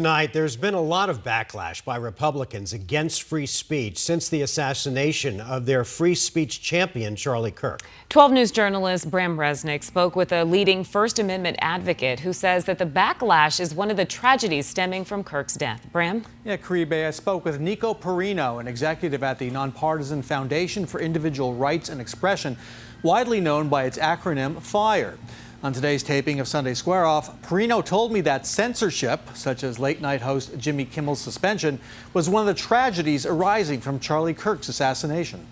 Tonight, there's been a lot of backlash by Republicans against free speech since the assassination of their free speech champion, Charlie Kirk. 12 News journalist Bram Resnick spoke with a leading First Amendment advocate who says that the backlash is one of the tragedies stemming from Kirk's death. Bram? Yeah, Caribe, I spoke with Nico Perino, an executive at the Nonpartisan Foundation for Individual Rights and Expression, widely known by its acronym FIRE. On today's taping of Sunday Square Off, Perino told me that censorship, such as late-night host Jimmy Kimmel's suspension, was one of the tragedies arising from Charlie Kirk's assassination.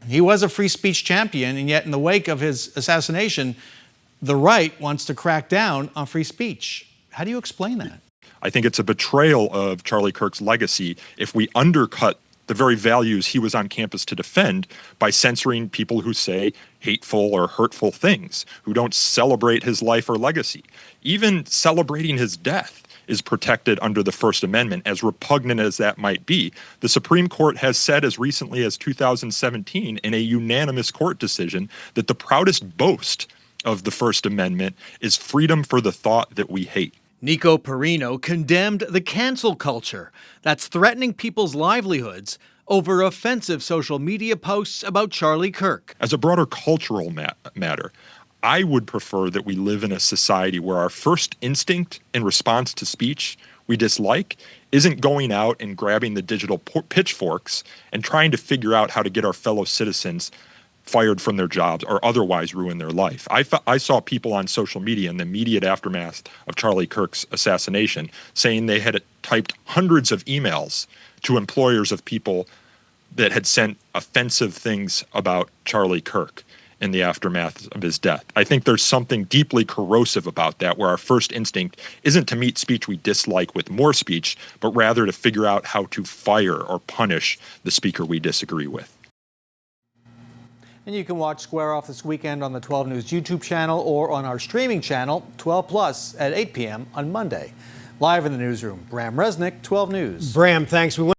He was a free speech champion, and yet in the wake of his assassination, the right wants to crack down on free speech. How do you explain that? I think it's a betrayal of Charlie Kirk's legacy if we undercut the very values he was on campus to defend by censoring people who say hateful or hurtful things, who don't celebrate his life or legacy. Even celebrating his death is protected under the First Amendment, as repugnant as that might be. The Supreme Court has said as recently as 2017 in a unanimous court decision that the proudest boast of the First Amendment is freedom for the thought that we hate. Nico Perino condemned the cancel culture that's threatening people's livelihoods over offensive social media posts about Charlie Kirk. As a broader cultural matter, I would prefer that we live in a society where our first instinct in response to speech we dislike isn't going out and grabbing the digital pitchforks and trying to figure out how to get our fellow citizens fired from their jobs or otherwise ruin their life. I saw people on social media in the immediate aftermath of Charlie Kirk's assassination saying they had typed hundreds of emails to employers of people that had sent offensive things about Charlie Kirk in the aftermath of his death. I think there's something deeply corrosive about that, where our first instinct isn't to meet speech we dislike with more speech, but rather to figure out how to fire or punish the speaker we disagree with. And you can watch Square Off this weekend on the 12 News YouTube channel or on our streaming channel, 12 Plus, at 8 p.m. on Monday. Live in the newsroom, Bram Resnick, 12 News. Bram, thanks.